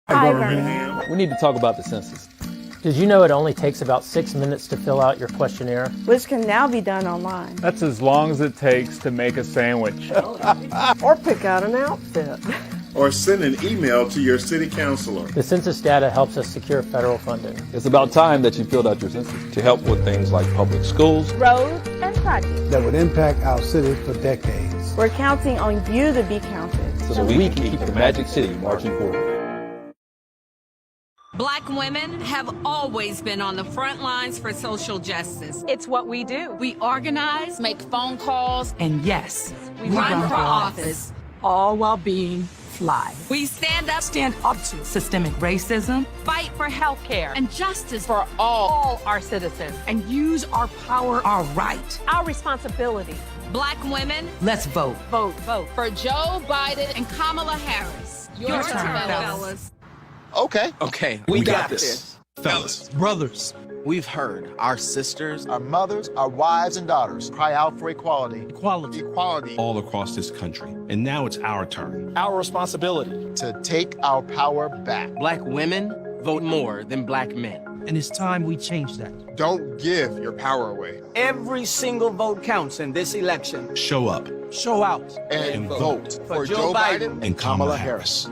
Hi, Vernon. We need to talk about the census. Did you know it only takes about 6 minutes to fill out your questionnaire? Which can now be done online. That's as long as it takes to make a sandwich. Or pick out an outfit. Or send an email to your city councilor. The census data helps us secure federal funding. It's about time that you filled out your census to help with things like public schools, Roads and projects. that would impact our city for decades. We're counting on you to be counted. so we can keep the Magic City marching forward. Black women have always been on the front lines for social justice. It's what we do. We organize, make phone calls, And yes, we run for office. all while being fly. We stand up, Stand up to systemic racism fight for health care and justice for all our citizens and use our power, our right, our responsibility. Black women. Let's vote. Vote, vote. For Joe Biden and Kamala Harris. Your turn, fellas. Okay, we got this. Fellas, brothers, we've heard our sisters, Our mothers, our wives, and daughters cry out for equality. equality all across this country. And now it's our turn. our responsibility. To take our power back. Black women vote more than black men. And it's time we change that. Don't give your power away. Every single vote counts in this election. Show up Show out. And vote for Joe Biden and Kamala Harris.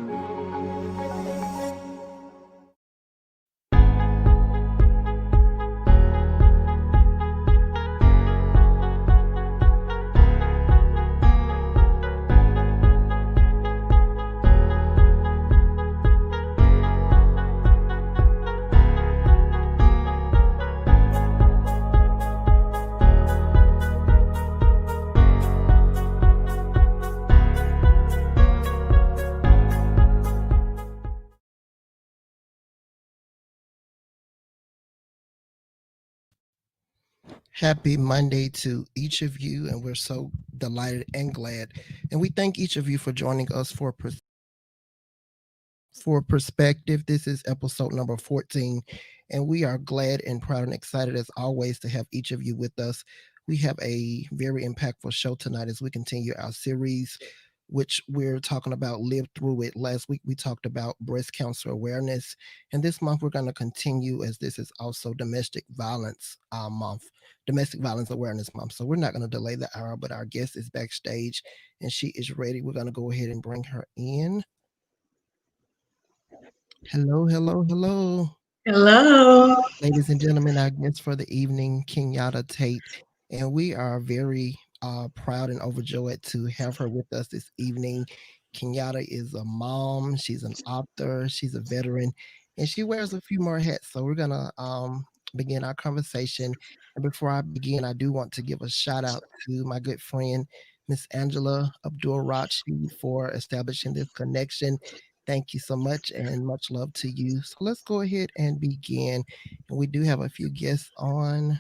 Happy Monday to each of you, and we're so delighted and glad. And we thank each of you for joining us for Perspective. This is episode number 14, and we are glad and proud and excited as always to have each of you with us. We have a very impactful show tonight as we continue our series, which we're talking about Live Through It. Last week we talked about breast cancer awareness, and this month we're going to continue as this is also domestic violence month. Domestic Violence Awareness Month. So we're not going to delay the hour, but our guest is backstage and she is ready. We're going to go ahead and bring her in. Hello, hello, hello. Hello. Ladies and gentlemen, our guest for the evening, Kenyata Tate. And we are very proud and overjoyed to have her with us this evening. Kenyata is a mom, she's an author, she's a veteran, and she wears a few more hats. So we're going to begin our conversation. And before I begin, I do want to give a shout out to my good friend, Miss Angela Abdul-Rashid, for establishing this connection. Thank you so much and much love to you. So let's go ahead and begin. And we do have a few guests on.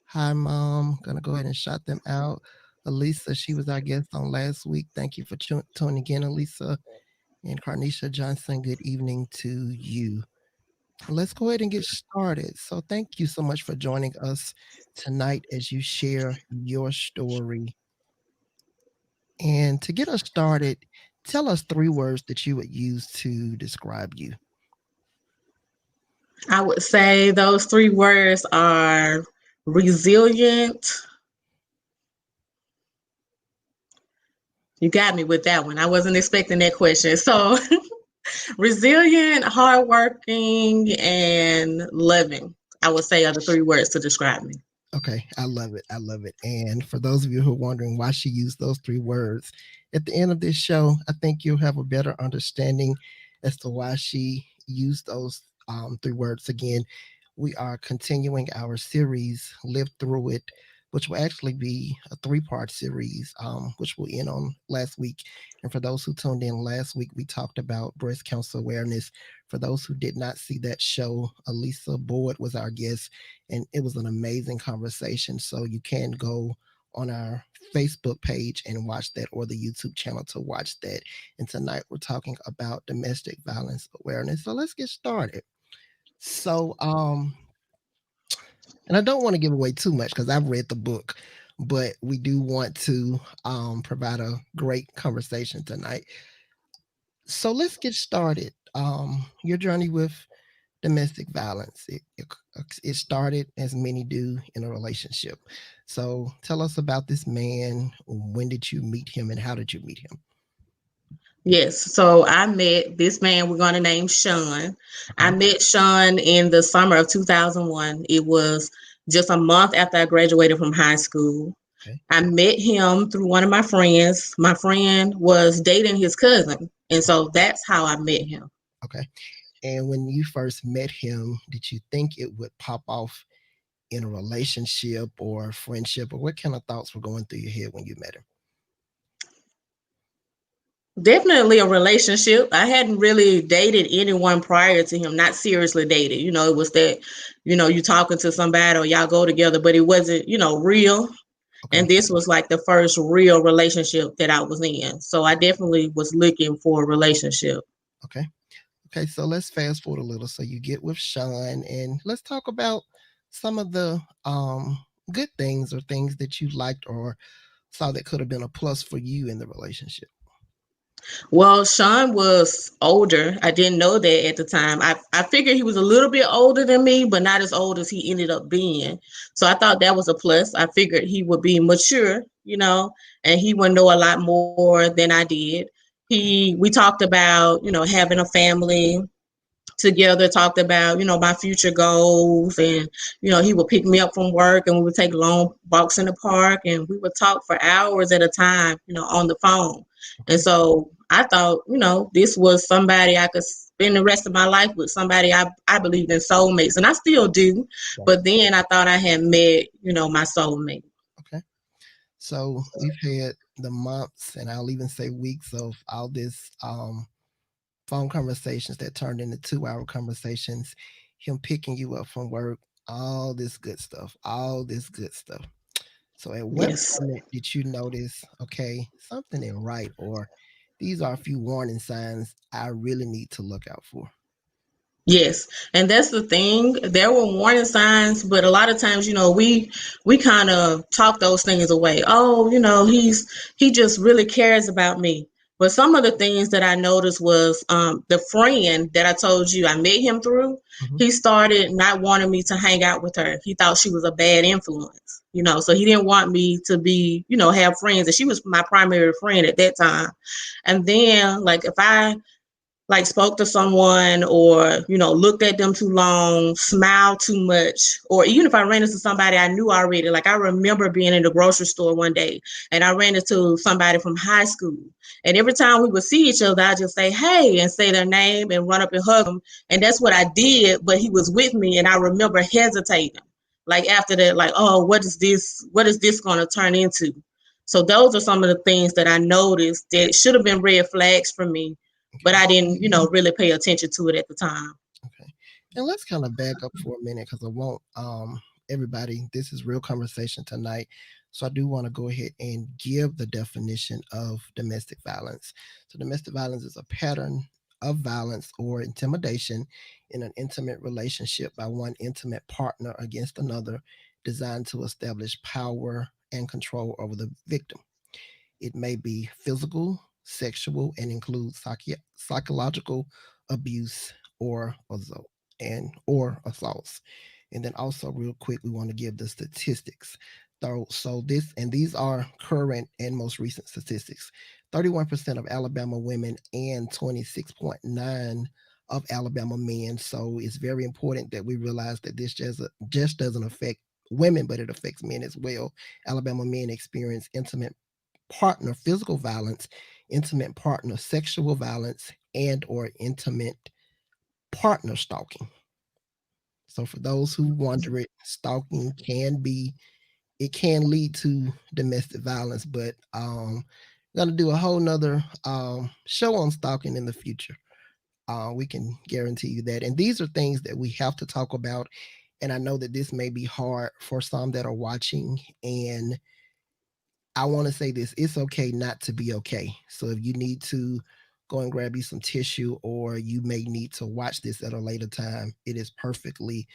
Hi, Mom. Gonna go ahead and shout them out. Elisa, she was our guest on last week. Thank you for tuning in, Elisa. And Carnisha Johnson, good evening to you. Let's go ahead and get started. So thank you so much for joining us tonight as you share your story. And to get us started, tell us 3 words that you would use to describe you. I would say those 3 words are resilient. You got me with that one. I wasn't expecting that question. So resilient, hardworking, and loving, I would say, are the 3 words to describe me. Okay, I love it. I love it. And for those of you who are wondering why she used those 3 words, at the end of this show, I think you'll have a better understanding as to why she used those 3 words. Again, we are continuing our series, Live Through It, which will actually be a 3-part series, which will end on last week. And for those who tuned in last week, we talked about breast cancer awareness. For those who did not see that show, Elisa Boyd was our guest, and it was an amazing conversation. So you can go on our Facebook page and watch that, or the YouTube channel to watch that. And tonight we're talking about domestic violence awareness. So let's get started. So, and I don't want to give away too much because I've read the book, but we do want to provide a great conversation tonight. So let's get started. your journey with domestic violence. It started, as many do, in a relationship. So tell us about this man. When did you meet him, and how did you meet him? Yes, so I met this man we're going to name Sean. I met Sean in the summer of 2001. It was just a month after I graduated from high school. I met him through one of my friends. My friend was dating his cousin, and so that's how I met him. Okay. And when you first met him, did you think it would pop off in a relationship or friendship, or what kind of thoughts were going through your head when you met him? Definitely a relationship. I hadn't really dated anyone prior to him, not seriously dated. It was that, you talking to somebody or y'all go together, but it wasn't, real. Okay. And this was like the first real relationship that I was in. So I definitely was looking for a relationship. Okay. Okay, so let's fast forward a little. So you get with Sean, and let's talk about some of the good things or things that you liked or saw that could have been a plus for you in the relationship. Well, Sean was older. I didn't know that at the time. I figured he was a little bit older than me, but not as old as he ended up being. So I thought that was a plus. I figured he would be mature, and he would know a lot more than I did. We talked about, having a family together, talked about, my future goals, and, he would pick me up from work and we would take long walks in the park and we would talk for hours at a time, on the phone. And so I thought, this was somebody I could spend the rest of my life with, somebody I believed in soulmates, and I still do. But then I thought I had met, my soulmate. Okay. So we've had the months, and I'll even say weeks of all this phone conversations that turned into 2-hour conversations, him picking you up from work, all this good stuff. So at what point did you notice, okay, something ain't right, or these are a few warning signs I really need to look out for? Yes, and that's the thing. There were warning signs, but a lot of times, we kind of talk those things away. Oh, he just really cares about me. But some of the things that I noticed was the friend that I told you I met him through. He started not wanting me to hang out with her. He thought she was a bad influence, so he didn't want me to be, have friends. And she was my primary friend at that time. And then, like, if I spoke to someone or, looked at them too long, smiled too much, or even if I ran into somebody I knew already, like I remember being in the grocery store one day and I ran into somebody from high school. And every time we would see each other, I just say, hey, and say their name and run up and hug them. And that's what I did, but he was with me and I remember hesitating. Like after that, like, oh, what is this going to turn into? So those are some of the things that I noticed that should have been red flags for me, but I didn't, really pay attention to it at the time. Okay. And let's kind of back up for a minute because I want everybody, this is real conversation tonight. So I do want to go ahead and give the definition of domestic violence. So domestic violence is a pattern of violence or intimidation in an intimate relationship by one intimate partner against another, designed to establish power and control over the victim. It may be physical, sexual, and includes psychological abuse or assault or assaults. And then also, real quick, we want to give the statistics. So these are current and most recent statistics. 31% of Alabama women and 26.9% of Alabama men. So it's very important that we realize that this just doesn't affect women, but it affects men as well. Alabama men experience intimate partner physical violence, intimate partner sexual violence, and or intimate partner stalking. So for those who wonder it, stalking can lead to domestic violence, but I'm gonna do a whole nother show on stalking in the future. We can guarantee you that. And these are things that we have to talk about. And I know that this may be hard for some that are watching, and I want to say this, it's okay not to be okay. So if you need to go and grab you some tissue, or you may need to watch this at a later time, it is perfectly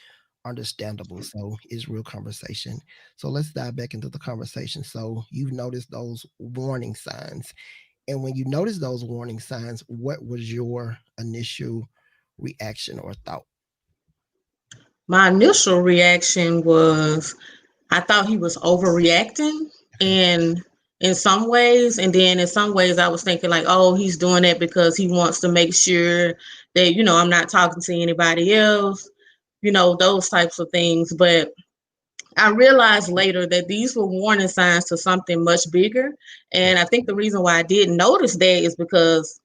understandable. So it's real conversation. So let's dive back into the conversation. So you've noticed those warning signs. And when you noticed those warning signs, what was your initial reaction or thought? My initial reaction was I thought he was overreacting and in some ways, and then in some ways I was thinking like, oh, he's doing that because he wants to make sure that, you know, I'm not talking to anybody else, you know, those types of things. But I realized later that these were warning signs to something much bigger. And I think the reason why I didn't notice that is because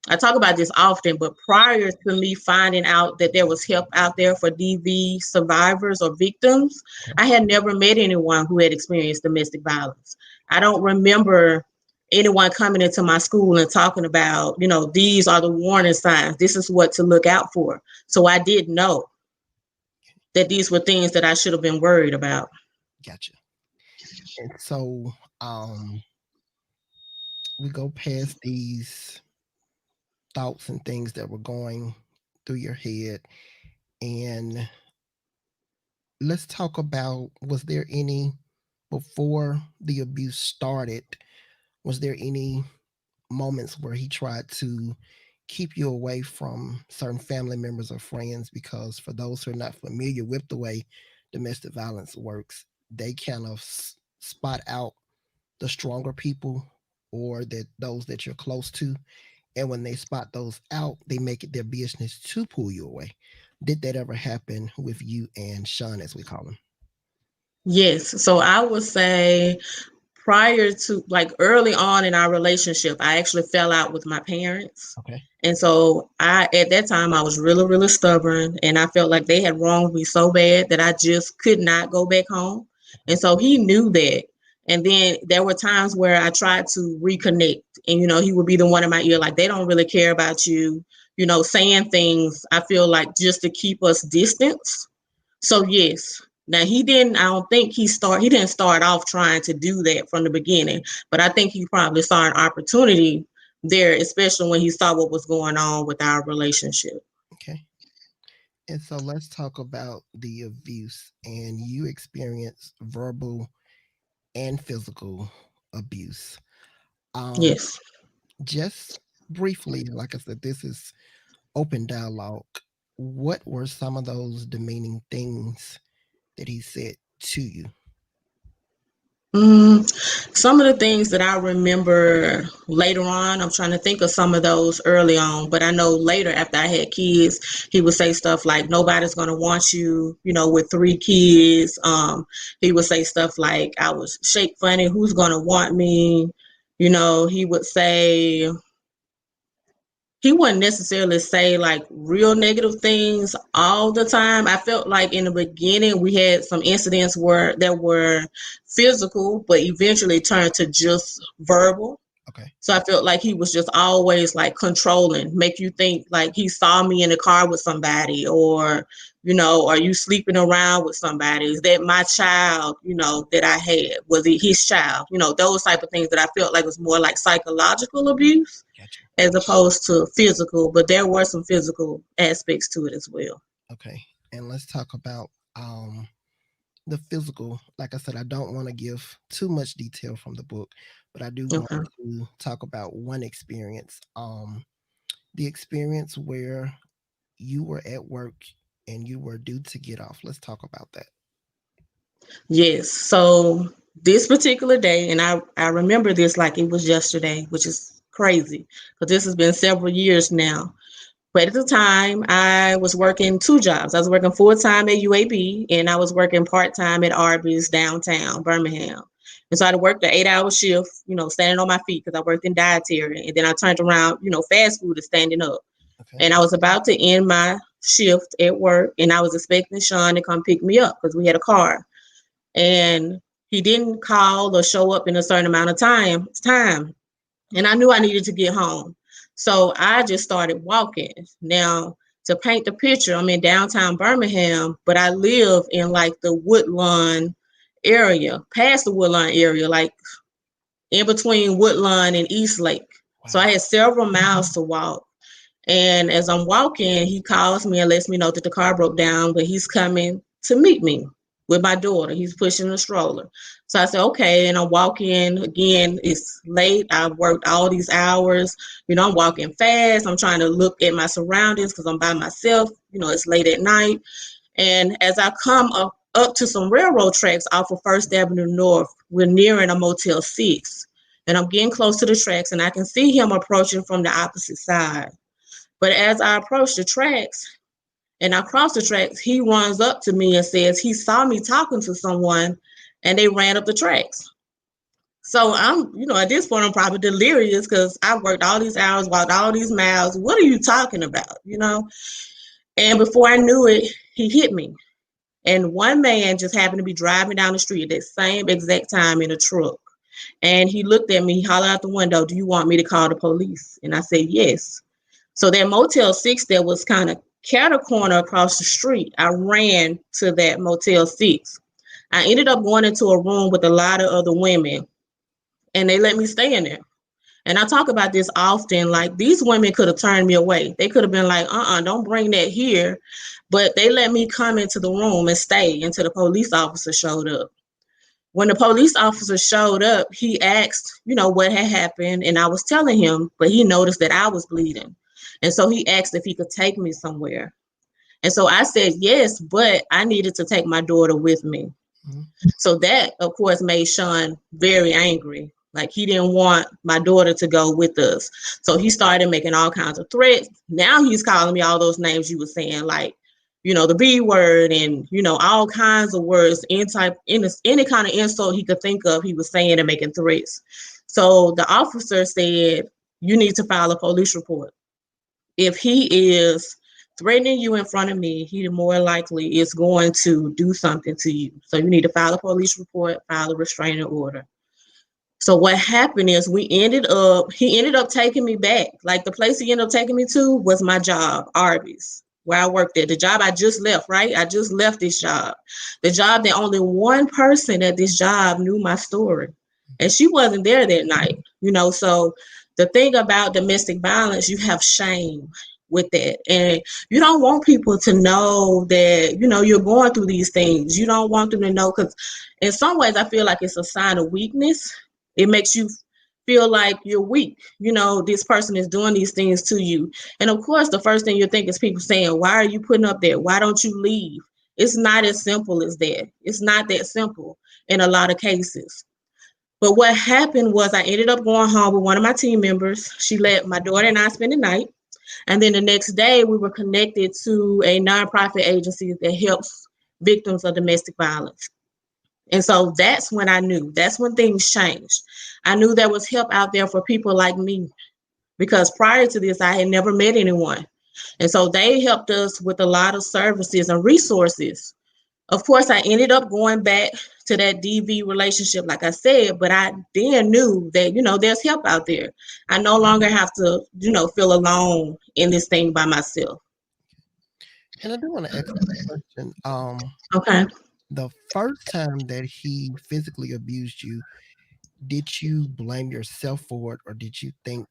I talk about this often, but prior to me finding out that there was help out there for DV survivors or victims, I had never met anyone who had experienced domestic violence. I don't remember anyone coming into my school and talking about, you know, these are the warning signs. This is what to look out for. So I did know that these were things that I should have been worried about. Gotcha. And so we go past these thoughts and things that were going through your head, and let's talk about, was there any, before the abuse started, was there any moments where he tried to keep you away from certain family members or friends? Because for those who are not familiar with the way domestic violence works, they kind of spot out the stronger people or that those that you're close to. And when they spot those out, they make it their business to pull you away. Did that ever happen with you and Sean, as we call him? Yes. So I would say prior to, like, early on in our relationship, I actually fell out with my parents. Okay. And so at that time, I was really, really stubborn, and I felt like they had wronged me so bad that I just could not go back home. And so he knew that. And then there were times where I tried to reconnect, and, you know, he would be the one in my ear, like, they don't really care about you, you know, saying things, I feel like, just to keep us distance. So yes. Now I don't think he didn't start off trying to do that from the beginning, but I think he probably saw an opportunity there, especially when he saw what was going on with our relationship. Okay. And so let's talk about the abuse. And you experienced verbal and physical abuse. Yes. Just briefly, like I said, this is open dialogue. What were some of those demeaning things that he said to you? Some of the things that I remember later on, I'm trying to think of some of those early on, but I know later after I had kids, he would say stuff like, nobody's going to want you, you know, with 3 kids. He would say stuff like, I was shape funny, who's going to want me? You know, he would say, he wouldn't necessarily say like real negative things all the time. I felt like in the beginning we had some incidents that were physical, but eventually turned to just verbal. Okay. So I felt like he was just always like controlling, make you think like he saw me in the car with somebody, or, you know, are you sleeping around with somebody? Is that my child, you know, that I had? Was it his child? You know, those type of things that I felt like was more like psychological abuse. Gotcha. As opposed to physical, but there were some physical aspects to it as well. Okay. And let's talk about the physical. Like I said, I don't want to give too much detail from the book, but I do want to talk about one experience. The experience where you were at work and you were due to get off. Let's talk about that. Yes. So this particular day, and I remember this like it was yesterday, which is crazy because this has been several years now. But at the time, I was working 2 jobs. I was working full-time at UAB, and I was working part-time at Arby's downtown Birmingham. And so I worked an 8-hour shift, you know, standing on my feet because I worked in dietary. And then I turned around, you know, fast food is standing up. Okay. And I was about to end my shift at work, and I was expecting Sean to come pick me up because we had a car. And he didn't call or show up in a certain amount of time. And I knew I needed to get home. So I just started walking. Now, to paint the picture, I'm in downtown Birmingham, but I live in like the Woodlawn area, past the Woodlawn area, like in between Woodlawn and Eastlake. Wow. So I had several miles to walk. And as I'm walking, he calls me and lets me know that the car broke down, but he's coming to meet me. with my daughter. He's pushing a stroller. So I said, okay. And I'm walking again. It's late. I've worked all these hours. I'm walking fast. I'm trying to look at my surroundings because I'm by myself. It's late at night. And as I come up to some railroad tracks off of First Avenue North, we're nearing a Motel 6. And I'm getting close to the tracks, and I can see him approaching from the opposite side. But as I approach the tracks and I cross the tracks, he runs up to me and says he saw me talking to someone, and they ran up the tracks. So I'm, at this point, I'm probably delirious because I worked all these hours, walked all these miles. What are you talking about? And before I knew it, he hit me. And one man just happened to be driving down the street at that same exact time in a truck. And he looked at me, he hollered out the window, "Do you want me to call the police?" And I said, yes. So that Motel 6 that was kind of corner across the street, I ran to that Motel 6. I ended up going into a room with a lot of other women, and they let me stay in there. And I talk about this often, like these women could have turned me away. They could have been like, don't bring that here. But they let me come into the room and stay until the police officer showed up. When the police officer showed up, he asked, what had happened. And I was telling him, but he noticed that I was bleeding. And so he asked if he could take me somewhere. And so I said, yes, but I needed to take my daughter with me. Mm-hmm. So that, of course, made Sean very angry. Like he didn't want my daughter to go with us. So he started making all kinds of threats. Now he's calling me all those names you were saying, like, the B word and, all kinds of words, any kind of insult he could think of, he was saying and making threats. So the officer said, you need to file a police report. If he is threatening you in front of me, he more likely is going to do something to you. So you need to file a police report, file a restraining order. So what happened is he ended up taking me back. Like the place he ended up taking me to was my job, Arby's, where I worked at. The job I just left, right? I just left this job. The job that only one person at this job knew my story. And she wasn't there that night, So the thing about domestic violence, you have shame with that. And you don't want people to know that, you're going through these things. You don't want them to know, because in some ways I feel like it's a sign of weakness. It makes you feel like you're weak. This person is doing these things to you. And of course, the first thing you think is people saying, why are you putting up there? Why don't you leave? It's not as simple as that. It's not that simple in a lot of cases. But what happened was I ended up going home with one of my team members. She let my daughter and I spend the night. And then the next day we were connected to a nonprofit agency that helps victims of domestic violence. And so that's when I knew. That's when things changed. I knew there was help out there for people like me, because prior to this, I had never met anyone. And so they helped us with a lot of services and resources. Of course, I ended up going back to that DV relationship, like I said, but I then knew that, there's help out there. I no longer have to, feel alone in this thing by myself. And I do want to ask a question. Okay. The first time that he physically abused you, did you blame yourself for it, or did you think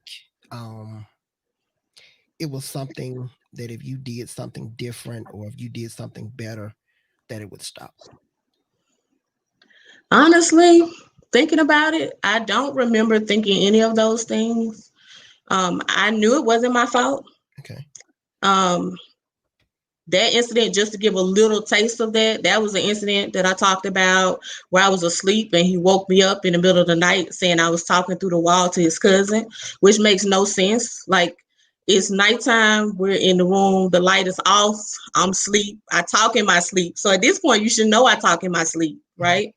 it was something that if you did something different or if you did something better, that it would stop? Honestly, thinking about it, I don't remember thinking any of those things. I knew it wasn't my fault. Okay. That incident, just to give a little taste of that was an incident that I talked about where I was asleep and he woke me up in the middle of the night saying I was talking through the wall to his cousin, which makes no sense. Like, it's nighttime, we're in the room, the light is off, I'm asleep, I talk in my sleep. So at this point, you should know I talk in my sleep, right?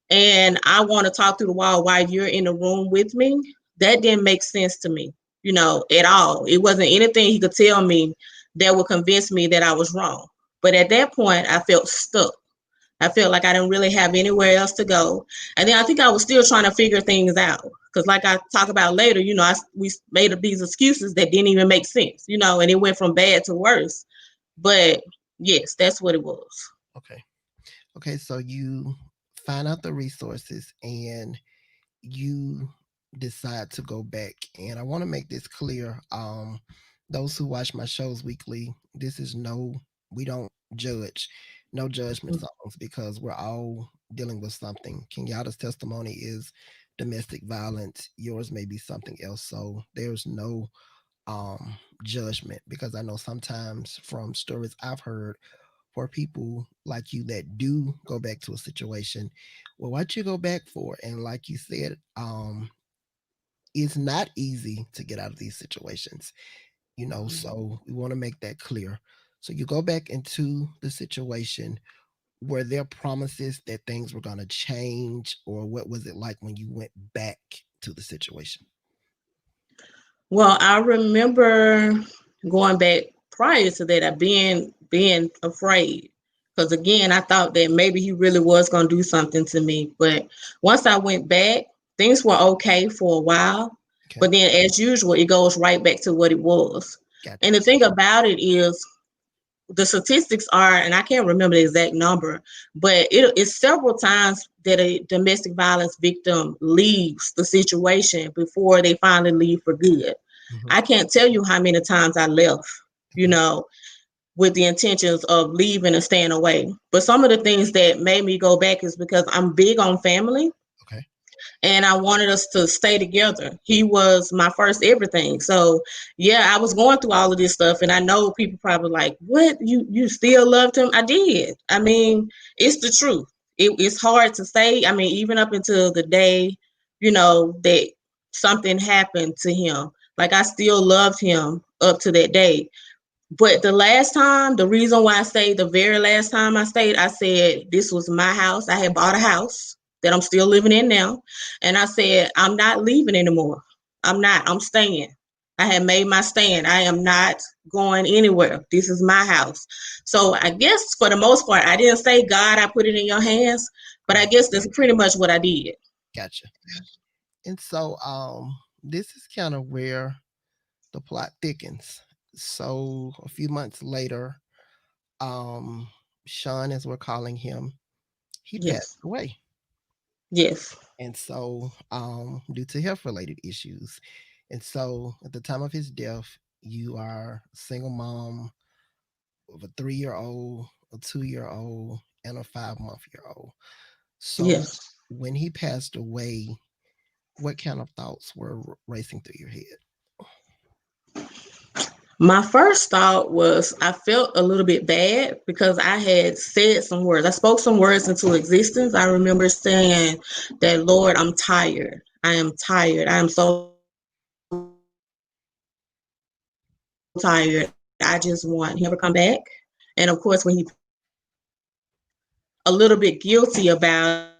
And I want to talk through the wall while you're in the room with me. That didn't make sense to me, at all. It wasn't anything he could tell me that would convince me that I was wrong. But at that point, I felt stuck. I felt like I didn't really have anywhere else to go. And then I think I was still trying to figure things out. Because like I talk about later, we made up these excuses that didn't even make sense, and it went from bad to worse. But yes, that's what it was. Okay, so you find out the resources and you decide to go back. And I want to make this clear. Those who watch my shows weekly, we don't judge. no judgment zones, because we're all dealing with something. Kenyata's testimony is domestic violence. Yours may be something else. So there's no judgment, because I know sometimes from stories I've heard, for people like you that do go back to a situation, well, what you go back for? And like you said, it's not easy to get out of these situations, so we want to make that clear. So you go back into the situation. Were there promises that things were going to change, or what was it like when you went back to the situation? Well, I remember going back prior to that, being afraid. Because again, I thought that maybe he really was going to do something to me. But once I went back, things were okay for a while. Okay. But then, as usual, it goes right back to what it was. Gotcha. And the thing about it is, the statistics are, and I can't remember the exact number, but it's several times that a domestic violence victim leaves the situation before they finally leave for good. Mm-hmm. I can't tell you how many times I left, with the intentions of leaving and staying away. But some of the things that made me go back is because I'm big on family. Okay. And I wanted us to stay together. He was my first everything. So yeah, I was going through all of this stuff, and I know people probably like, what, you still loved him? I did. I mean, it's the truth. It's hard to say. I mean, even up until the day, that something happened to him, like I still loved him up to that day. But the reason why I stayed, the very last time I stayed, I said, this was my house. I had bought a house that I'm still living in now. And I said, I'm not leaving anymore. I'm staying. I had made my stand. I am not going anywhere. This is my house. So I guess for the most part, I didn't say, God, I put it in your hands, but I guess that's pretty much what I did. Gotcha. And so this is kind of where the plot thickens. So a few months later, Sean, as we're calling him, he passed away. Yes. And so due to health-related issues. And so at the time of his death, you are a single mom of a 3-year-old, a 2-year-old, and a 5-month-old. So when he passed away, what kind of thoughts were racing through your head? My first thought was I felt a little bit bad because I had said some words. I spoke some words into existence. I remember saying that, Lord, I'm tired. I am tired. I am so tired. I just want him to come back. And of course, when he a little bit guilty about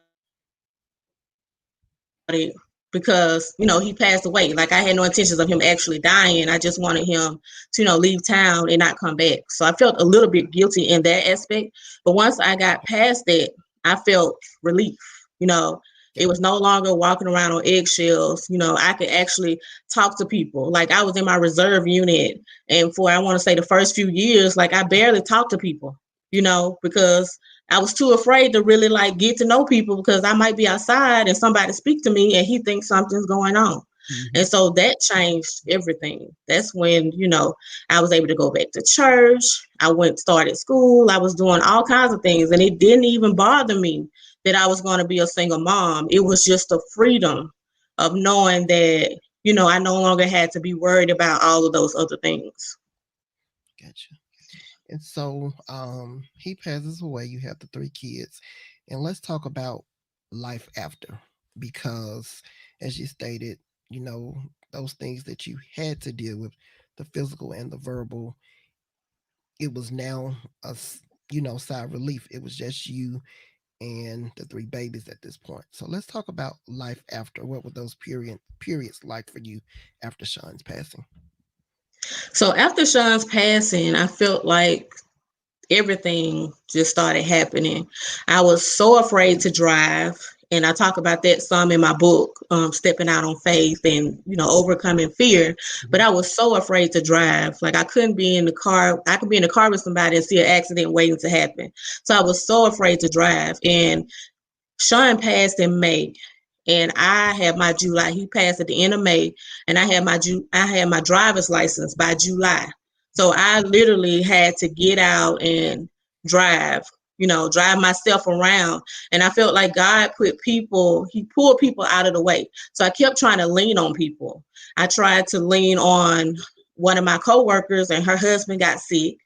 it, because he passed away. Like, I had no intentions of him actually dying. I just wanted him to leave town and not come back. So I felt a little bit guilty in that aspect. But once I got past that, I felt relief. It was no longer walking around on eggshells. I could actually talk to people. Like, I was in my reserve unit, and for, I want to say, the first few years, like, I barely talked to people, because I was too afraid to really get to know people, because I might be outside and somebody speak to me and he thinks something's going on. Mm-hmm. And so that changed everything. That's when, I was able to go back to church. I started school. I was doing all kinds of things, and it didn't even bother me that I was going to be a single mom. It was just the freedom of knowing that, I no longer had to be worried about all of those other things. Gotcha. And so he passes away. You have the 3 kids. And let's talk about life after, because as you stated, those things that you had to deal with, the physical and the verbal, it was now a side relief. It was just you and the 3 babies at this point. So let's talk about life after. What were those periods like for you after Sean's passing? So after Sean's passing, I felt like everything just started happening. I was so afraid to drive, and I talk about that some in my book, Stepping Out on Faith, and overcoming fear. But I was so afraid to drive. Like, I couldn't be in the car. I could be in the car with somebody and see an accident waiting to happen. So I was so afraid to drive. And Sean passed in May, and I had my July. He passed at the end of May, and I had my driver's license by July. So I literally had to get out and drive drive myself around. And I felt like God he pulled people out of the way. So I kept trying to lean on people. I tried to lean on one of my coworkers, and her husband got sick.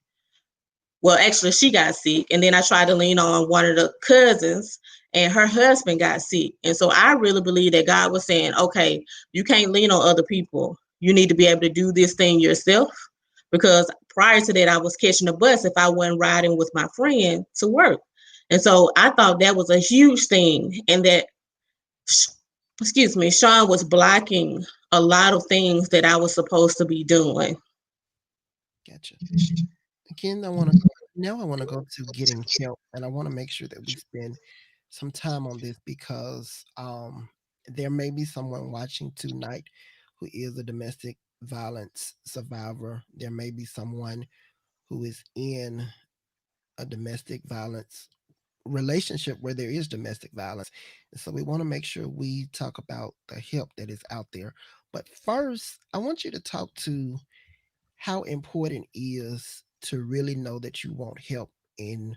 Well, actually, she got sick. And then I tried to lean on one of the cousins, and her husband got sick. And so I really believe that God was saying, okay, you can't lean on other people. You need to be able to do this thing yourself. Because prior to that, I was catching a bus if I wasn't riding with my friend to work. And so I thought that was a huge thing. And that, Sean was blocking a lot of things that I was supposed to be doing. Gotcha. Again, I want to go to getting help, and I want to make sure that we spend some time on this because there may be someone watching tonight who is a domestic violence survivor. There may be someone who is in a domestic violence relationship where there is domestic violence. And so we want to make sure we talk about the help that is out there. But first, I want you to talk to how important it is to really know that you want help and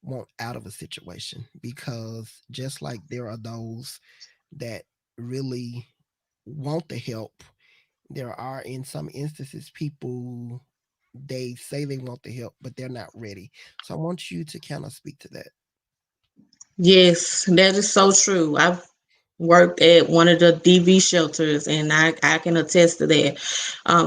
want out of a situation, because just like there are those that really want the help, there are in some instances people, they say they want the help but they're not ready. So I want you to kind of speak to that. Yes, that is so true. I've worked at one of the DV shelters, and I can attest to that.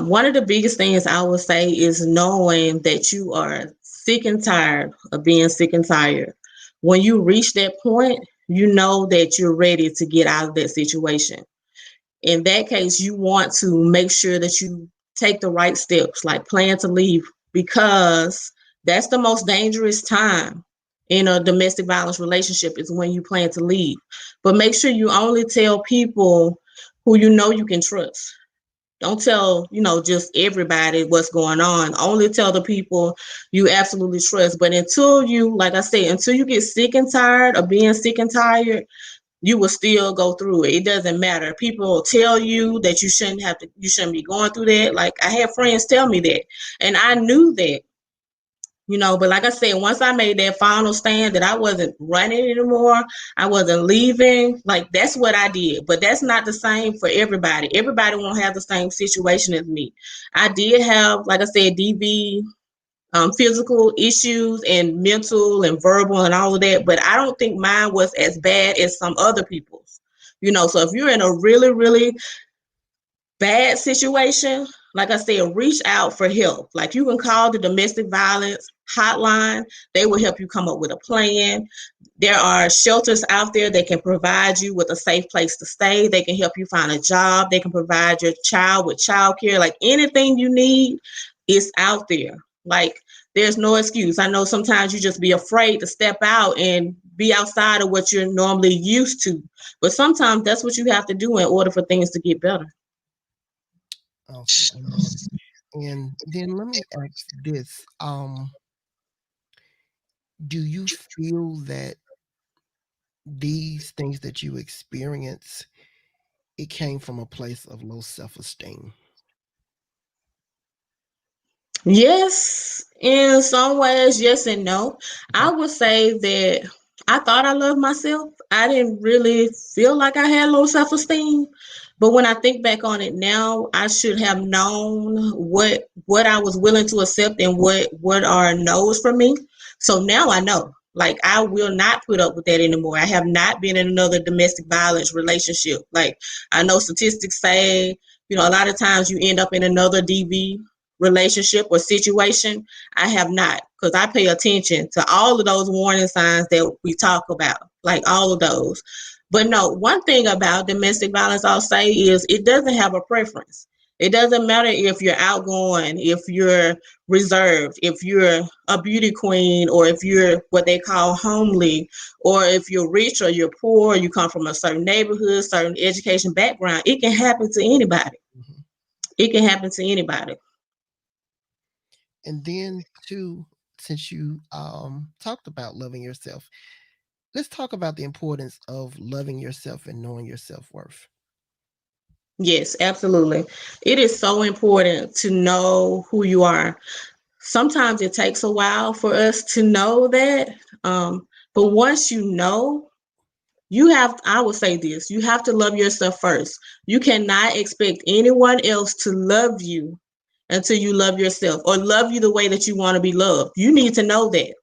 One of the biggest things I would say is knowing that you are sick and tired of being sick and tired. When you reach that point, you know that you're ready to get out of that situation. In that case, you want to make sure that you take the right steps, like plan to leave, because that's the most dangerous time in a domestic violence relationship is when you plan to leave. But make sure you only tell people who you know you can trust. Don't tell, just everybody what's going on. Only tell the people you absolutely trust. But until you, like I said, until you get sick and tired of being sick and tired, you will still go through it. It doesn't matter. People will tell you that you shouldn't be going through that. Like I had friends tell me that, and I knew that, but like I said, once I made that final stand that I wasn't running anymore, I wasn't leaving, like that's what I did. But that's not the same for everybody. Everybody won't have the same situation as me. I did have, like I said, DV, physical issues and mental and verbal and all of that, but I don't think mine was as bad as some other people's. So if you're in a really, really bad situation, like I said, reach out for help. Like you can call the domestic violence hotline. They will help you come up with a plan. There are shelters out there that can provide you with a safe place to stay. They can help you find a job. They can provide your child with childcare. Like anything you need is out there. Like there's no excuse. I know sometimes you just be afraid to step out and be outside of what you're normally used to. But sometimes that's what you have to do in order for things to get better. Okay. And then let me ask this. Do you feel that these things that you experience, it came from a place of low self-esteem? Yes, in some ways, yes and no. I would say that I thought I loved myself. I didn't really feel like I had low self-esteem. But when I think back on it now, I should have known what I was willing to accept and what are no's for me. So now I know. Like I will not put up with that anymore. I have not been in another domestic violence relationship. Like I know statistics say, a lot of times you end up in another DV relationship or situation. I have not, because I pay attention to all of those warning signs that we talk about, like all of those. But no, one thing about domestic violence I'll say is it doesn't have a preference. It doesn't matter if you're outgoing, if you're reserved, if you're a beauty queen, or if you're what they call homely, or if you're rich or you're poor, you come from a certain neighborhood, certain education background. It can happen to anybody. Mm-hmm. It can happen to anybody. And then too, since you talked about loving yourself, let's talk about the importance of loving yourself and knowing your self-worth. Yes, absolutely. It is so important to know who you are. sometimes it takes a while for us to know that. But once you know, I would say this, you have to love yourself first. You cannot expect anyone else to love you until you love yourself or love you the way that you want to be loved. You need to know that.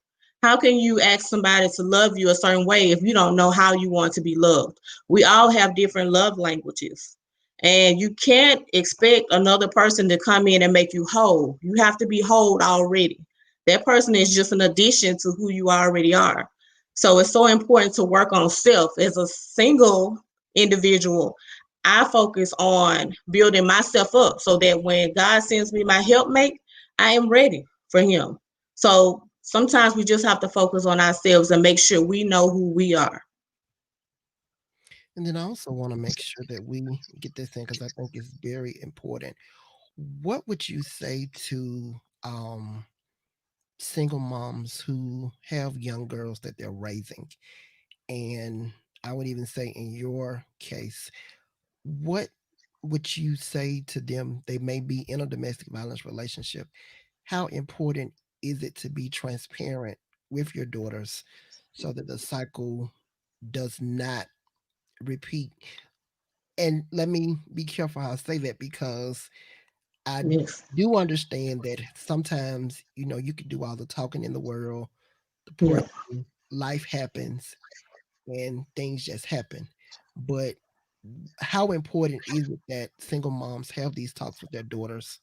How can you ask somebody to love you a certain way if you don't know how you want to be loved? We all have different love languages. And you can't expect another person to come in and make you whole. You have to be whole already. That person is just an addition to who you already are. So it's so important to work on self. As a single individual, I focus on building myself up so that when God sends me my helpmate, I am ready for him. So sometimes we just have to focus on ourselves and make sure we know who we are. And then I also want to make sure that we get this in because I think it's very important. What would you say to single moms who have young girls that they're raising? And I would even say in your case, what would you say to them? They may be in a domestic violence relationship. How important is it to be transparent with your daughters so that the cycle does not repeat? And let me be careful how I say that because I Yes. do understand that sometimes, you can do all the talking in the world, the Yeah. praying, life happens and things just happen. But how important is it that single moms have these talks with their daughters?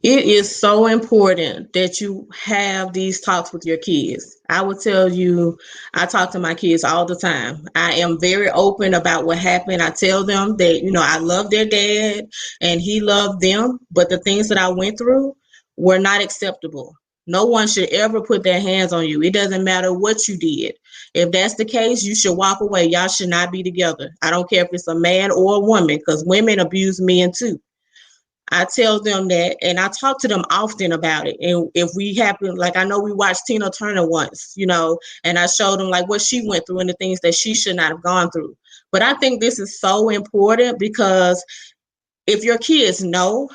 It is so important that you have these talks with your kids. I would tell you, I talk to my kids all the time. I am very open about what happened. I tell them that, I love their dad and he loved them, but the things that I went through were not acceptable. No one should ever put their hands on you. It doesn't matter what you did. If that's the case, you should walk away. Y'all should not be together. I don't care if it's a man or a woman, because women abuse men too. I tell them that, and I talk to them often about it. And if we happen, like I know we watched Tina Turner once, and I showed them like what she went through and the things that she should not have gone through. But I think this is so important because if your kids know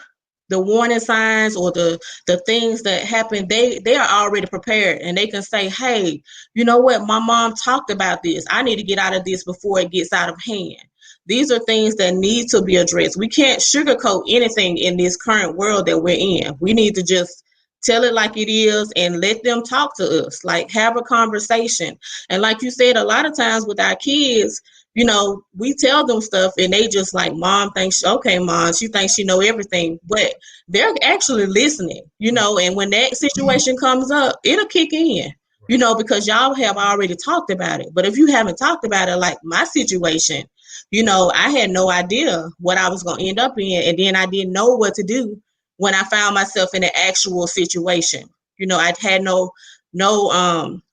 the warning signs or the things that happen, they are already prepared and they can say, hey, you know what, my mom talked about this, I need to get out of this before it gets out of hand. These are things that need to be addressed. We can't sugarcoat anything in this current world that we're in. We need to just tell it like it is and let them talk to us, like have a conversation. And like you said, a lot of times with our kids, we tell them stuff and they just like, mom thinks, okay, mom, she thinks she know everything, but they're actually listening, and when that situation comes up, it'll kick in, because y'all have already talked about it. But if you haven't talked about it, like my situation, I had no idea what I was going to end up in. And then I didn't know what to do when I found myself in an actual situation. I had no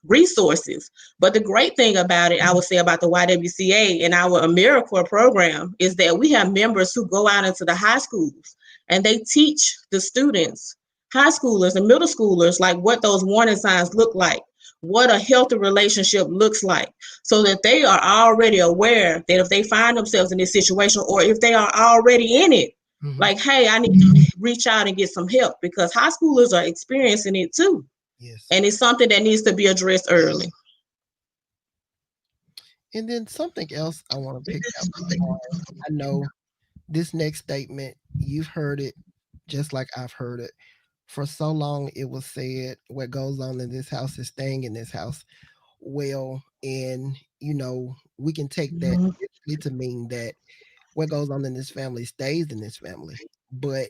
resources. But the great thing about it, I would say about the YWCA and our AmeriCorps program is that we have members who go out into the high schools and they teach the students, high schoolers and middle schoolers, like what those warning signs look like, what a healthy relationship looks like, so that they are already aware that if they find themselves in this situation or if they are already in it, like, hey, I need to reach out and get some help because high schoolers are experiencing it too. Yes. And it's something that needs to be addressed early. And then something else I want to pick up on. I know this next statement, you've heard it just like I've heard it. For so long, it was said, what goes on in this house is staying in this house. Well, and, we can take that to mean that what goes on in this family stays in this family. But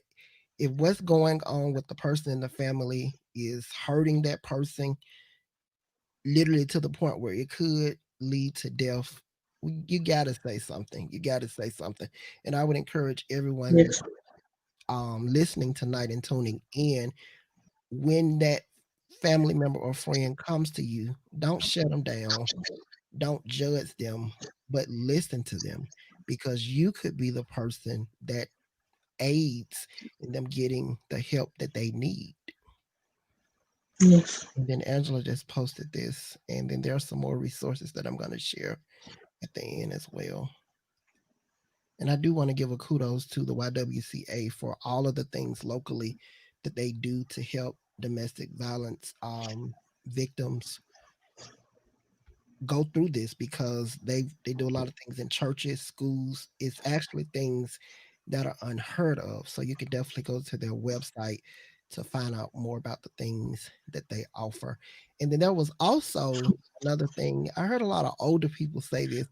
if what's going on with the person in the family is hurting that person, literally to the point where it could lead to death, you got to say something. You got to say something. And I would encourage everyone Yes. listening tonight and tuning in, when that family member or friend comes to you, don't shut them down, don't judge them, but listen to them, because you could be the person that aids in them getting the help that they need. Yes. And then Angela just posted this, and then there are some more resources that I'm going to share at the end as well. And I do want to give a kudos to the YWCA for all of the things locally that they do to help domestic violence victims go through this, because they do a lot of things in churches, schools. It's actually things that are unheard of. So you can definitely go to their website to find out more about the things that they offer. And then there was also another thing. I heard a lot of older people say this,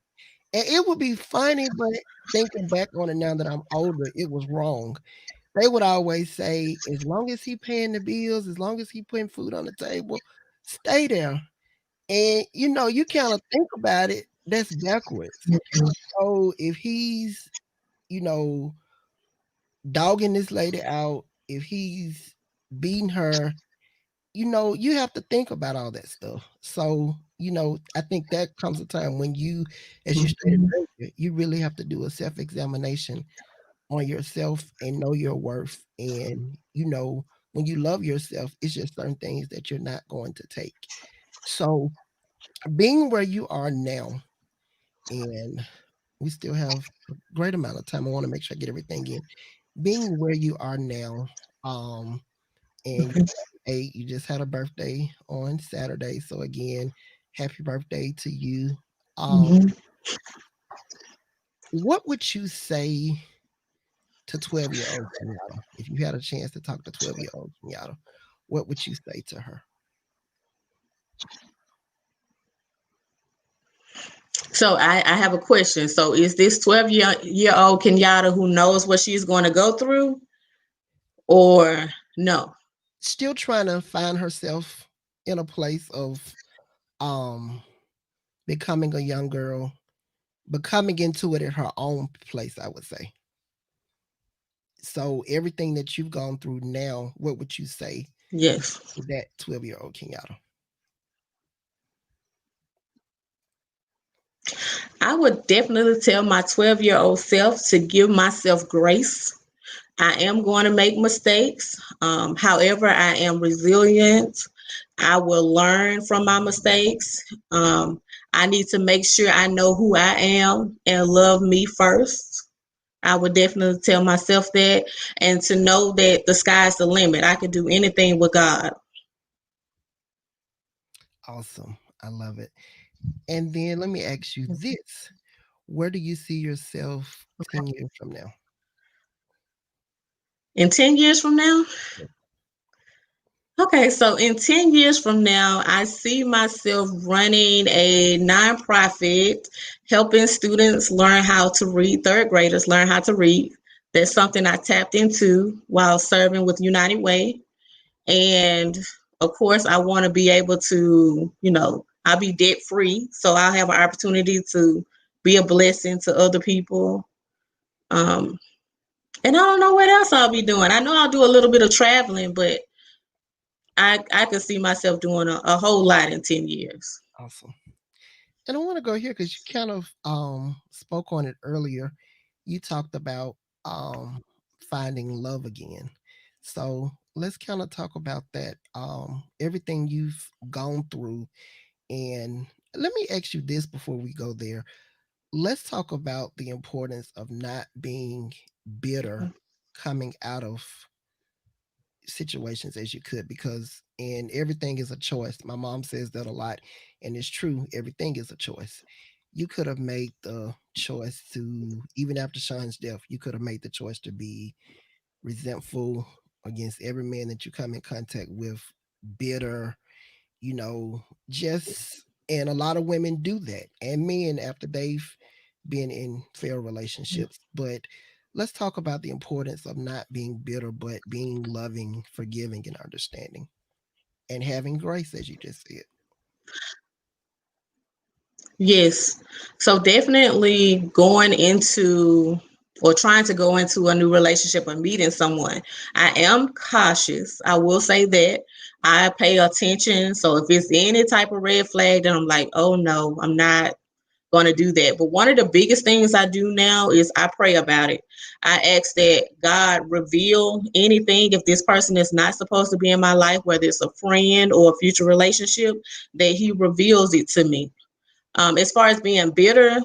and it would be funny, but thinking back on it now that I'm older, it was wrong. They would always say, as long as he paying the bills, as long as he putting food on the table, stay there. And you kind of think about it, that's backwards. So if he's, dogging this lady out, if he's beating her, you have to think about all that stuff. So, I think that comes a time when you, as you stated earlier, you really have to do a self-examination on yourself and know your worth. And, when you love yourself, it's just certain things that you're not going to take. So, being where you are now, and we still have a great amount of time. I want to make sure I get everything in. Being where you are now, and you just had a birthday on Saturday. So again, happy birthday to you. What would you say to 12-year-old Kenyata? If you had a chance to talk to 12-year-old Kenyata, what would you say to her? So I have a question. So is this 12-year-old Kenyatta who knows what she's going to go through, or no? Still trying to find herself in a place of becoming a young girl, but coming into it at her own place, I would say. So everything that you've gone through now, what would you say? Yes. To that 12-year-old Kenyata? I would definitely tell my 12-year-old self to give myself grace. I am going to make mistakes. However, I am resilient. I will learn from my mistakes. I need to make sure I know who I am and love me first. I would definitely tell myself that, and to know that the sky's the limit. I can do anything with God. Awesome. I love it. And then let me ask you this. Where do you see yourself 10 years from now? In 10 years from now? Okay, so in 10 years from now, I see myself running a nonprofit, helping students learn how to read, third graders learn how to read. That's something I tapped into while serving with United Way. And of course, I want to be able to, I'll be debt free. So I'll have an opportunity to be a blessing to other people. And I don't know what else I'll be doing. I know I'll do a little bit of traveling, but I could see myself doing a whole lot in 10 years. Awesome. And I want to go here because you kind of spoke on it earlier. You talked about finding love again. So let's kind of talk about that. Everything you've gone through. And let me ask you this before we go there. Let's talk about the importance of not being bitter coming out of situations as you could, because everything is a choice. My mom says that a lot, and it's true. Everything is a choice. You could have made the choice to, even after Sean's death, you could have made the choice to be resentful against every man that you come in contact with, bitter, and a lot of women do that, and men after they've been in failed relationships. But let's talk about the importance of not being bitter, but being loving, forgiving, and understanding, and having grace, as you just said. Yes. So definitely going into or trying to go into a new relationship or meeting someone, I am cautious. I will say that. I pay attention. So if it's any type of red flag, then I'm like, oh no, I'm not going to do that. But one of the biggest things I do now is I pray about it. I ask that God reveal anything. If this person is not supposed to be in my life, whether it's a friend or a future relationship, that he reveals it to me. As far as being bitter,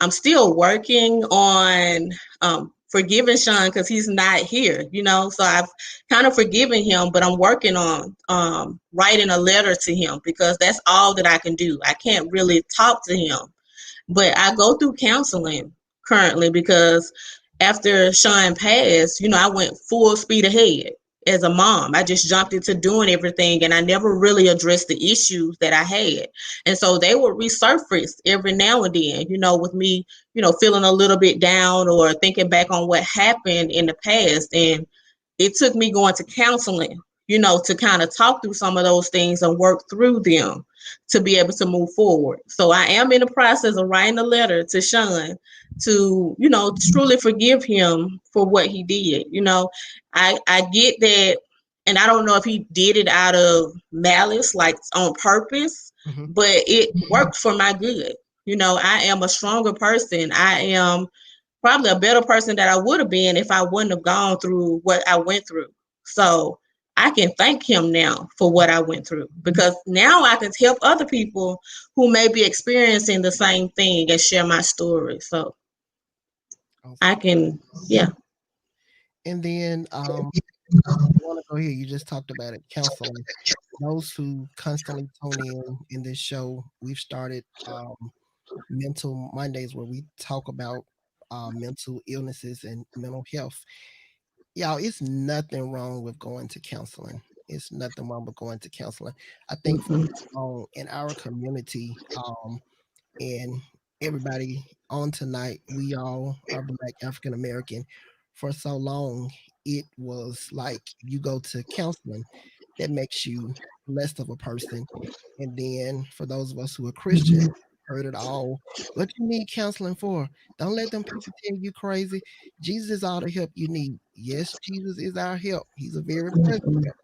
I'm still working on forgiven Sean because he's not here, so I've kind of forgiven him, but I'm working on writing a letter to him because that's all that I can do. I can't really talk to him, but I go through counseling currently because after Sean passed, I went full speed ahead as a mom. I just jumped into doing everything and I never really addressed the issues that I had. And so they would resurface every now and then, with me, feeling a little bit down or thinking back on what happened in the past. And it took me going to counseling, to kind of talk through some of those things and work through them to be able to move forward. So I am in the process of writing a letter to Sean to, truly forgive him for what he did. I get that, and I don't know if he did it out of malice, like on purpose, but it worked for my good. I am a stronger person. I am probably a better person that I would have been if I wouldn't have gone through what I went through. So I can thank him now for what I went through because now I can help other people who may be experiencing the same thing and share my story. So I can, yeah. And then I want to go here. You just talked about it, counseling. Those who constantly tune in this show, we've started Mental Mondays where we talk about mental illnesses and mental health. Y'all, it's nothing wrong with going to counseling. It's nothing wrong with going to counseling. I think in our community, and everybody on tonight, we all are Black African American. For so long, it was like you go to counseling, that makes you less of a person. And then for those of us who are Christian, heard it all. What you need counseling for? Don't let them people tell you crazy. Jesus is all the help you need. Yes, Jesus is our help. He's a very present help.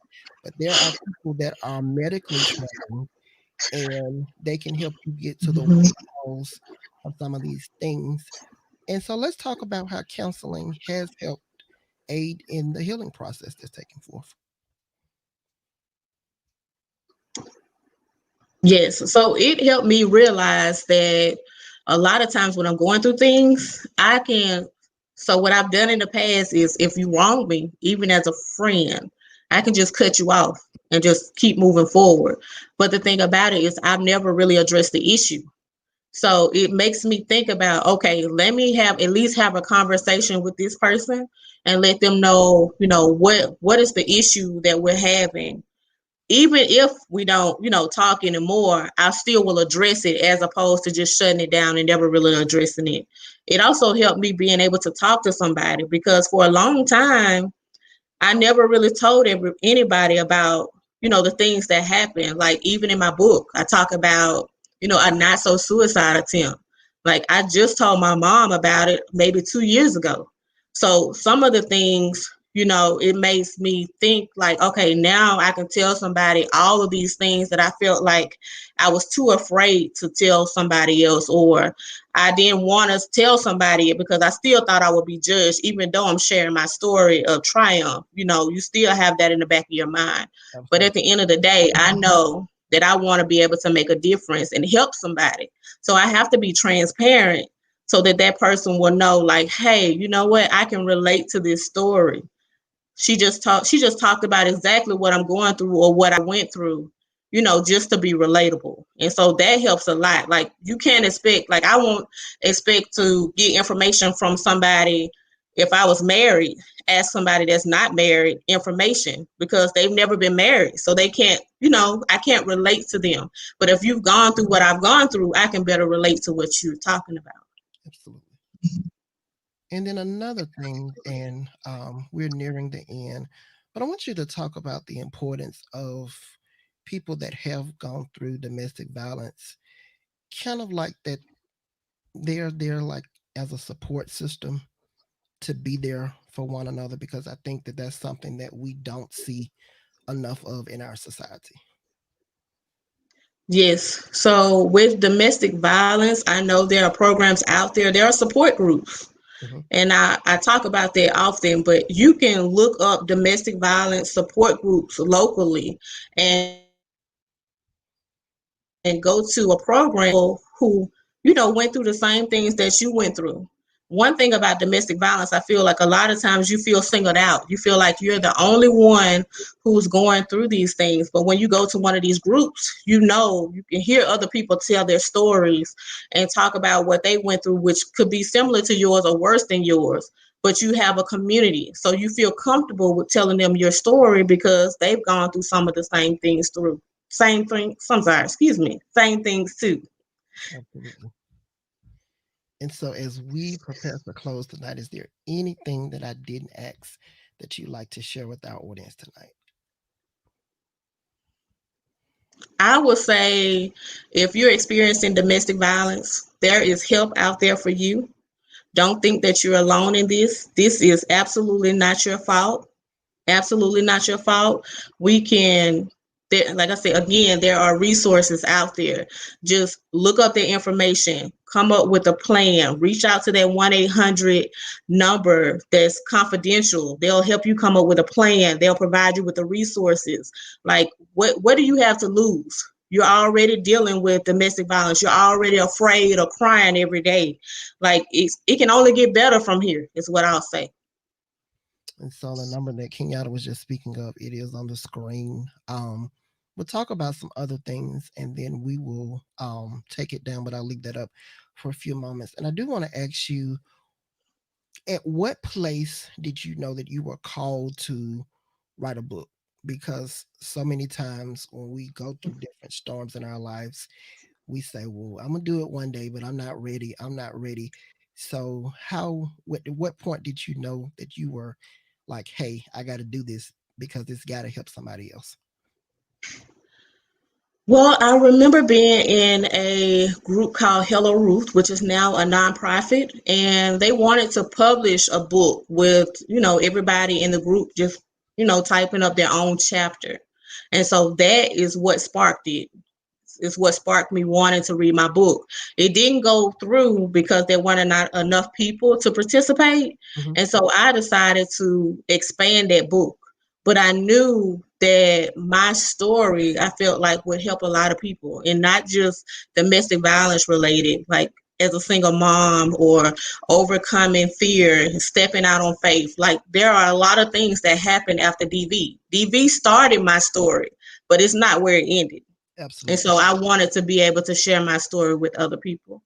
But there are people that are medically trained and they can help you get to the root cause of some of these things. And so let's talk about how counseling has helped aid in the healing process that's taking forth. Yes. So it helped me realize that a lot of times when I'm going through things, so what I've done in the past is if you wrong me, even as a friend, I can just cut you off and just keep moving forward. But the thing about it is I've never really addressed the issue. So it makes me think about, okay, let me at least have a conversation with this person and let them know, what is the issue that we're having. Even if we don't, talk anymore, I still will address it as opposed to just shutting it down and never really addressing it. It also helped me being able to talk to somebody because for a long time, I never really told anybody about, the things that happen. Like even in my book, I talk about, a not so suicide attempt. Like I just told my mom about it maybe 2 years ago. So some of the things, it makes me think like, okay, now I can tell somebody all of these things that I felt like I was too afraid to tell somebody else, or I didn't want to tell somebody it because I still thought I would be judged, even though I'm sharing my story of triumph. You still have that in the back of your mind. Absolutely. But at the end of the day, I know that I want to be able to make a difference and help somebody. So I have to be transparent so that person will know like, hey, you know what? I can relate to this story. She just talked about exactly what I'm going through or what I went through, just to be relatable. And so that helps a lot. Like you can't expect, like I won't expect to get information from somebody if I was married, ask somebody that's not married information because they've never been married. So they can't, I can't relate to them. But if you've gone through what I've gone through, I can better relate to what you're talking about. Absolutely. And then another thing, and we're nearing the end, but I want you to talk about the importance of people that have gone through domestic violence, kind of like that they're there like as a support system to be there for one another, because I think that that's something that we don't see enough of in our society. Yes. So with domestic violence, I know there are programs out there. There are support groups. And I talk about that often, but you can look up domestic violence support groups locally and go to a program who, went through the same things that you went through. one thing about domestic violence, I feel like a lot of times you feel singled out. You feel like you're the only one who's going through these things. But when you go to one of these groups, you can hear other people tell their stories and talk about what they went through, which could be similar to yours or worse than yours. But you have a community. So you feel comfortable with telling them your story because they've gone through some of the same things same things too. Absolutely. And so as we prepare for close tonight, is there anything that I didn't ask that you'd like to share with our audience tonight? I would say if you're experiencing domestic violence, there is help out there for you. Don't think that you're alone in this. This is absolutely not your fault. Absolutely not your fault. Like I said, again, there are resources out there. Just look up the information, come up with a plan, reach out to that 1-800 number that's confidential. They'll help you come up with a plan. They'll provide you with the resources. Like, what do you have to lose? You're already dealing with domestic violence. You're already afraid or crying every day. Like, it can only get better from here, is what I'll say. And so the number that Kenyata was just speaking of, it is on the screen. We'll talk about some other things and then we will take it down, but I'll leave that up for a few moments. And I do want to ask you, at what place did you know that you were called to write a book? Because so many times when we go through different storms in our lives, we say, well, I'm going to do it one day, but I'm not ready. I'm not ready. So what point did you know that you were like, hey, I got to do this because it's got to help somebody else? Well, I remember being in a group called Hello Ruth, which is now a nonprofit, and they wanted to publish a book with, everybody in the group just, typing up their own chapter. And so that is what sparked it. Is what sparked me wanting to read my book. It didn't go through because there weren't not enough people to participate. Mm-hmm. And so I decided to expand that book. But I knew that my story, I felt like would help a lot of people, and not just domestic violence related, like as a single mom or overcoming fear, stepping out on faith. Like, there are a lot of things that happened after DV. DV started my story, but it's not where it ended. Absolutely. And so I wanted to be able to share my story with other people.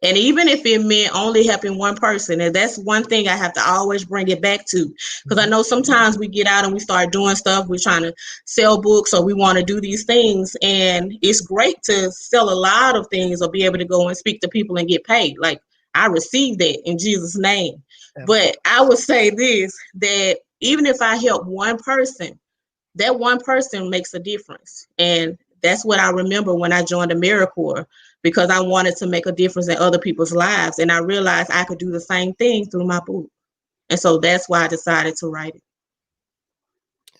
And even if it meant only helping one person, and that's one thing I have to always bring it back to, because I know sometimes we get out and we start doing stuff. We're trying to sell books or we want to do these things. And it's great to sell a lot of things or be able to go and speak to people and get paid. Like, I received that in Jesus' name. Absolutely. But I would say this, that even if I help one person, that one person makes a difference. And that's what I remember when I joined AmeriCorps, because I wanted to make a difference in other people's lives. And I realized I could do the same thing through my book. And so that's why I decided to write it.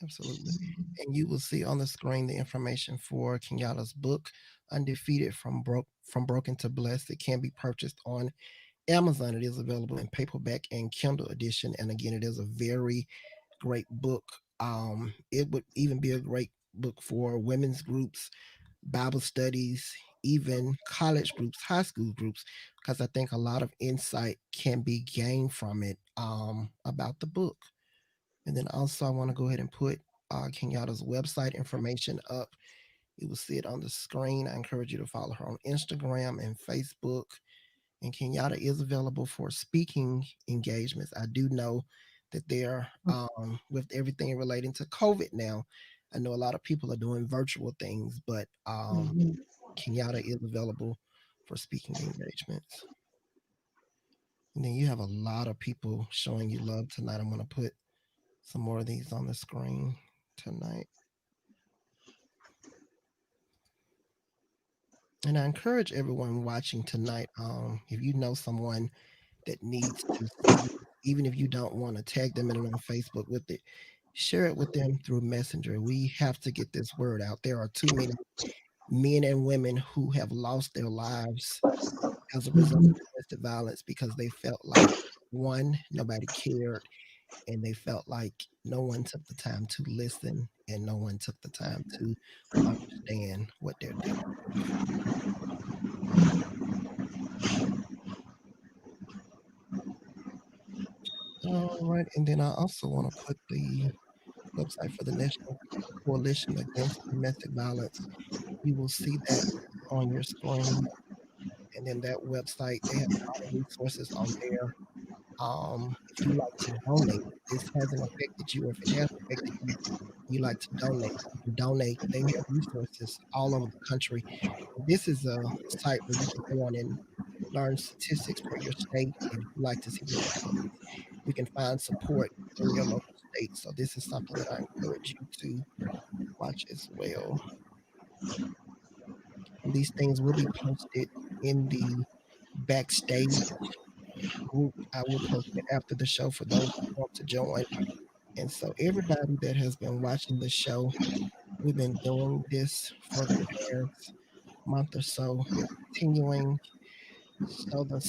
Absolutely. And you will see on the screen the information for Kenyata's book, Undefeated from Broken to Blessed. It can be purchased on Amazon. It is available in paperback and Kindle edition. And again, it is a very great book. It would even be a great book for women's groups, Bible studies, even college groups, high school groups, because I think a lot of insight can be gained from it about the book. And then also I want to go ahead and put Kenyata's website information up. You will see it on the screen. I encourage you to follow her on Instagram and Facebook. And Kenyata is available for speaking engagements. I do know that they're with everything relating to COVID now. I know a lot of people are doing virtual things, but Kenyata is available for speaking engagements. And then you have a lot of people showing you love tonight. I'm going to put some more of these on the screen tonight. And I encourage everyone watching tonight, if you know someone that needs to see, even if you don't want to tag them in it on Facebook with it, share it with them through Messenger. We have to get this word out. There are too many men and women who have lost their lives as a result of domestic violence because they felt like, one, nobody cared, and they felt like no one took the time to listen and no one took the time to understand what they're dealing with. All right, and then I also want to put the website for the National Coalition Against Domestic Violence. You will see that on your screen. And then that website, they have a lot of resources on there. If you like to donate, this hasn't affected you, or if it has affected you, you like to donate, you can donate. They have resources all over the country. This is a site where you can go on and learn statistics for your state. If you like to see the statistics, we can find support in your local state. So this is something that I encourage you to watch as well. And these things will be posted in the backstage group. I will post it after the show for those who want to join. And so everybody that has been watching the show, we've been doing this for the past month or so. We're continuing. So the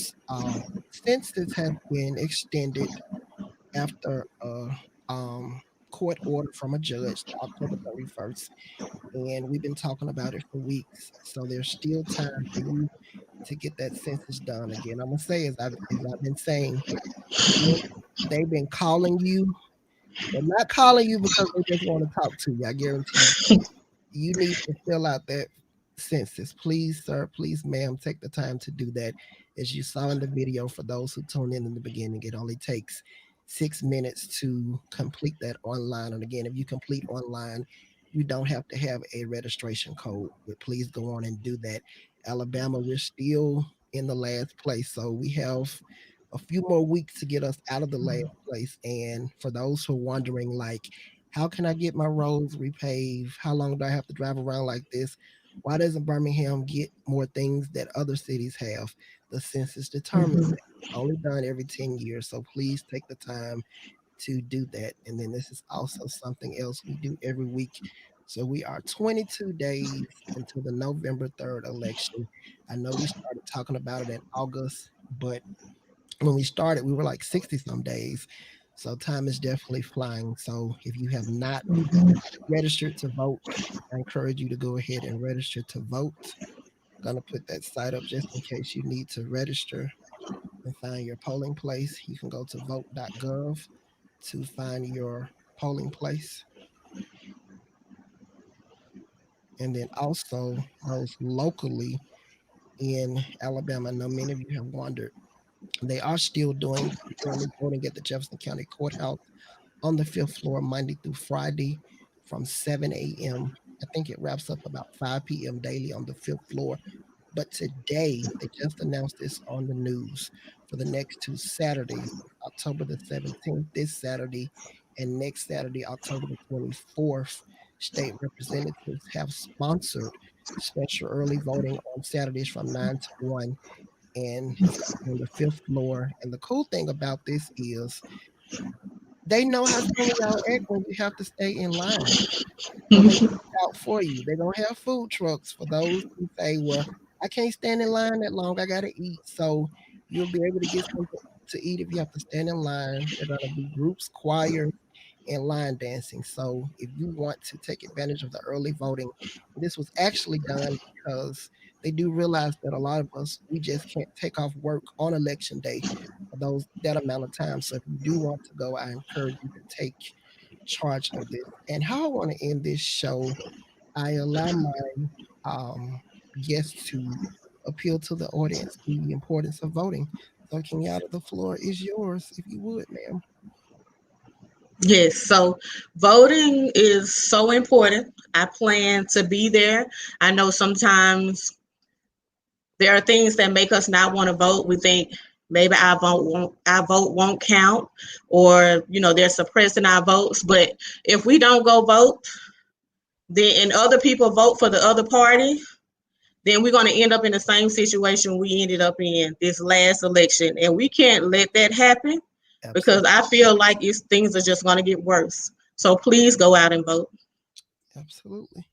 census has been extended after a court order from a judge to October 31st. And we've been talking about it for weeks. So there's still time for you to get that census done. Again, I'm gonna say, as I've been saying, they've been calling you. They're not calling you because they just want to talk to you. I guarantee you need to fill out that census. Please, sir, please, ma'am, take the time to do that. As you saw in the video, for those who tuned in the beginning, it only takes 6 minutes to complete that online. And again, if you complete online, you don't have to have a registration code, but please go on and do that. Alabama, we're still in the last place, so we have a few more weeks to get us out of the last place. And for those who are wondering, like, how can I get my roads repaved? How long do I have to drive around like this? Why doesn't Birmingham get more things that other cities have? The census determines that. It's only done every 10 years. So please take the time to do that. And then this is also something else we do every week. So we are 22 days until the November 3rd election. I know we started talking about it in August, but when we started, we were like 60 some days. So time is definitely flying. So if you have not registered to vote, I encourage you to go ahead and register to vote. I'm going to put that site up just in case you need to register and find your polling place. You can go to vote.gov to find your polling place. And then also those locally in Alabama, I know many of you have wondered, they are still doing early voting at the Jefferson County Courthouse on the 5th floor, Monday through Friday from 7 a.m. I think it wraps up about 5 p.m. daily on the 5th floor. But today, they just announced this on the news for the next 2 Saturdays, October the 17th, this Saturday, and next Saturday, October the 24th. State representatives have sponsored special early voting on Saturdays from 9 to 1. And it's on the 5th floor. And the cool thing about this is they know how some of y'all act when you have to stay in line. So they look out for you. They're going to have food trucks for those who say, well, I can't stand in line that long. I got to eat. So you'll be able to get something to eat if you have to stand in line. There are going to be groups, choirs, and line dancing. So if you want to take advantage of the early voting, this was actually done because they do realize that a lot of us, we just can't take off work on election day for that amount of time. So if you do want to go, I encourage you to take charge of this. And how I want to end this show, I allow my guests to appeal to the audience the importance of voting. So Kenyata, the floor is yours, if you would, ma'am. Yes, so voting is so important. I plan to be there. I know sometimes there are things that make us not want to vote. We think maybe our vote won't count, or they're suppressing our votes. But if we don't go vote, and other people vote for the other party, then we're going to end up in the same situation we ended up in this last election, and we can't let that happen. Absolutely. Because I feel like things are just going to get worse. So please go out and vote. Absolutely.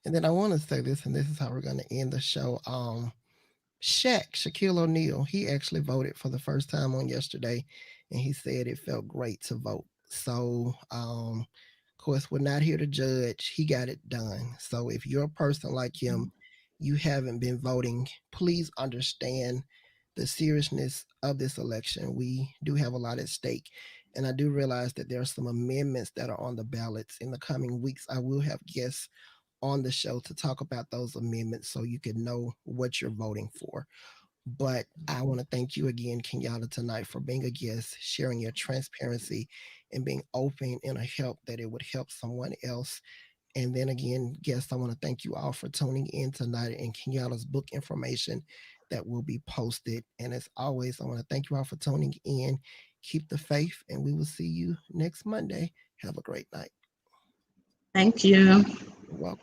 And then I want to say this, and this is how we're going to end the show. Shaquille O'Neal, he actually voted for the first time on yesterday, and he said it felt great to vote. So, of course, we're not here to judge. He got it done. So if you're a person like him, you haven't been voting, please understand the seriousness of this election. We do have a lot at stake. And I do realize that there are some amendments that are on the ballots. In the coming weeks, I will have guests on the show to talk about those amendments so you can know what you're voting for. But I want to thank you again, Kenyata, tonight for being a guest, sharing your transparency and being open in a help that it would help someone else. And then again, guests, I want to thank you all for tuning in tonight and Kenyata's book information that will be posted. And as always, I want to thank you all for tuning in. Keep the faith, and we will see you next Monday. Have a great night. Thank you. You're welcome.